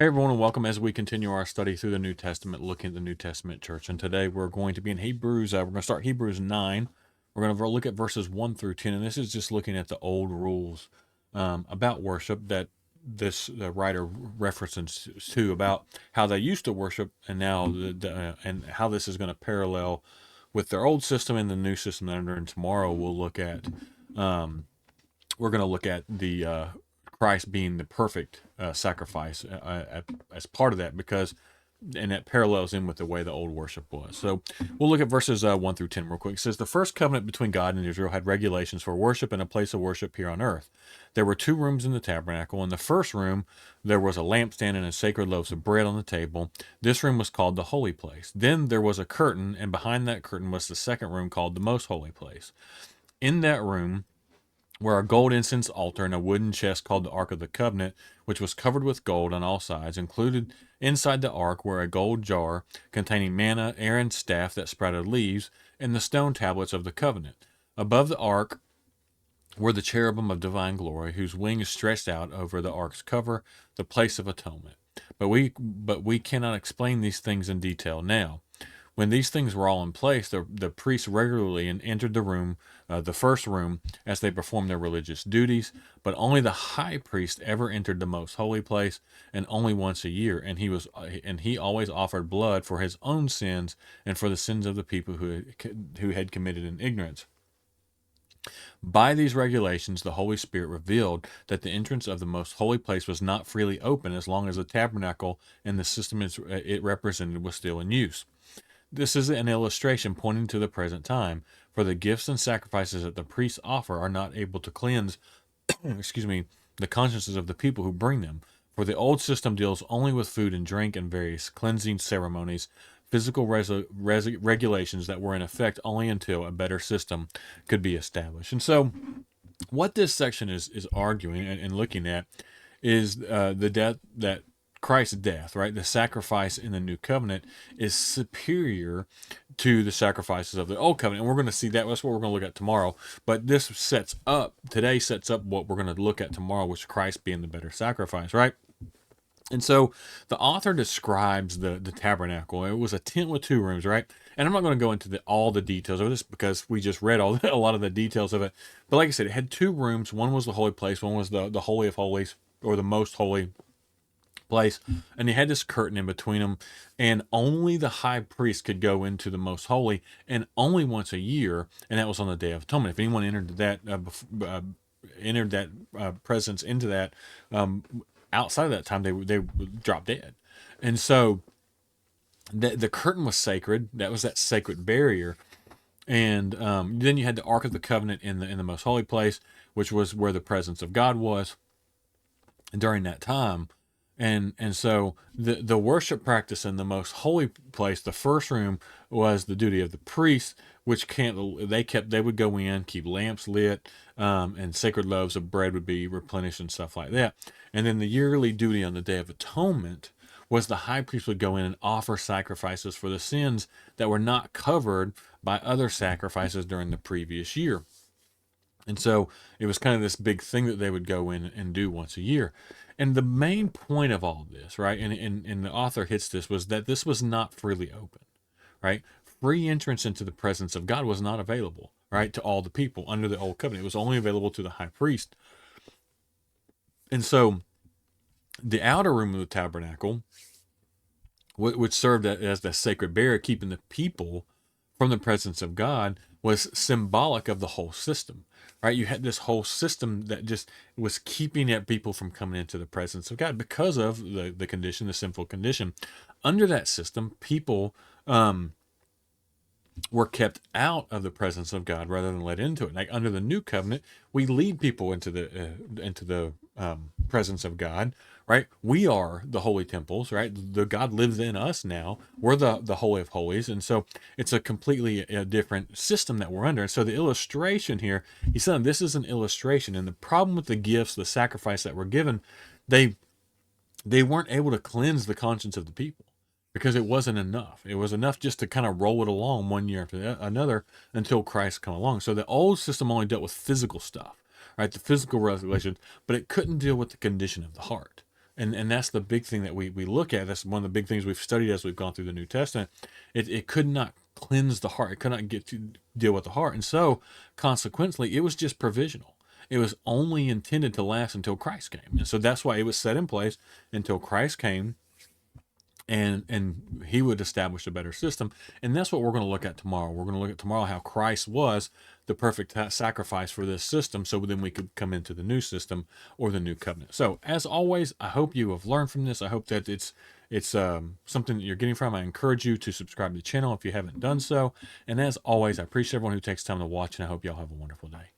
Hey everyone, and welcome as we continue our study through the New Testament, looking at the New Testament church. And today we're going to be in Hebrews. We're going to start Hebrews 9. We're going to look at verses 1 through 10. And this is just looking at the old rules about worship that this writer references to about how they used to worship and now and how this is going to parallel with their old system and the new system that they're in. Tomorrow um, we're going to look at the Christ being the perfect sacrifice as part of that, because and that parallels in with the way the old worship was. So we'll look at verses 1 through 10 real quick. It says, the first covenant between God and Israel had regulations for worship and a place of worship here on earth. There were two rooms in the tabernacle. In the first room, there was a lampstand and a sacred loaves of bread on the table. This room was called the holy place. Then there was a curtain, and behind that curtain was the second room called the most holy place. In that room, where a gold incense altar and a wooden chest called the Ark of the Covenant, which was covered with gold on all sides. Included inside the ark were a gold jar containing manna, Aaron's staff that sprouted leaves, and the stone tablets of the covenant. Above the ark were the cherubim of divine glory, whose wings stretched out over the ark's cover, the place of atonement. But we cannot explain these things in detail now. When these things were all in place, the priests regularly entered the first room, as they performed their religious duties. But only the high priest ever entered the most holy place, and only once a year. And he always offered blood for his own sins and for the sins of the people who had committed in ignorance. By these regulations, the Holy Spirit revealed that the entrance of the most holy place was not freely open as long as the tabernacle and the system it represented was still in use. This is an illustration pointing to the present time, for the gifts and sacrifices that the priests offer are not able to cleanse, excuse me, the consciences of the people who bring them. For the old system deals only with food and drink and various cleansing ceremonies, physical regulations that were in effect only until a better system could be established. And so, what this section is arguing and looking at is the death that Christ's death, right? The sacrifice in the new covenant is superior to the sacrifices of the old covenant. And we're going to see that. That's what we're going to look at tomorrow. But today sets up what we're going to look at tomorrow, which is Christ being the better sacrifice, right? And so the author describes the tabernacle. It was a tent with two rooms, right? And I'm not going to go into all the details of this because we just read a lot of the details of it. But like I said, it had two rooms. One was the holy place. One was the holy of holies, or the most holy place. And they had this curtain in between them. And only the high priest could go into the most holy, and only once a year. And that was on the Day of Atonement. If anyone entered that presence into that, outside of that time, they would drop dead. And so the curtain was sacred. That was that sacred barrier. And then you had the Ark of the Covenant in the most holy place, which was where the presence of God was during that time. And so the worship practice in the most holy place, the first room, was the duty of the priest, which they would go in, keep lamps lit, and sacred loaves of bread would be replenished and stuff like that. And then the yearly duty on the Day of Atonement was the high priest would go in and offer sacrifices for the sins that were not covered by other sacrifices during the previous year. And so it was kind of this big thing that they would go in and do once a year. And the main point of all of this, right, and the author hits this, was that this was not freely open, right? Free entrance into the presence of God was not available, right, to all the people under the old covenant. It was only available to the high priest. And so the outer room of the tabernacle, which served as the sacred barrier, keeping the people from the presence of God, was symbolic of the whole system, right? You had this whole system that just was keeping people from coming into the presence of God because of the condition, the sinful condition. Under that system, people were kept out of the presence of God rather than let into it. Like under the new covenant, we lead people into the presence of God, right? We are the holy temples, right? The God lives in us now. We're the holy of holies, and so it's a completely different system that we're under. And so the illustration here, he's saying this is an illustration, and the problem with the gifts, the sacrifice that were given, they weren't able to cleanse the conscience of the people, because it wasn't enough. It was enough just to kind of roll it along one year after another until Christ come along. So the old system only dealt with physical stuff, right? The physical regulations, but it couldn't deal with the condition of the heart. And that's the big thing that we look at. That's one of the big things we've studied as we've gone through the New Testament. It could not cleanse the heart. It could not get to deal with the heart. And so consequently, it was just provisional. It was only intended to last until Christ came. And so that's why it was set in place until Christ came, and he would establish a better system. And that's what we're going to look at tomorrow. We're going to look at tomorrow how Christ was the perfect sacrifice for this system, so then we could come into the new system or the new covenant. So as always, I hope you have learned from this. I hope that it's something that you're getting from. I encourage you to subscribe to the channel if you haven't done so. And as always, I appreciate everyone who takes time to watch, and I hope y'all have a wonderful day.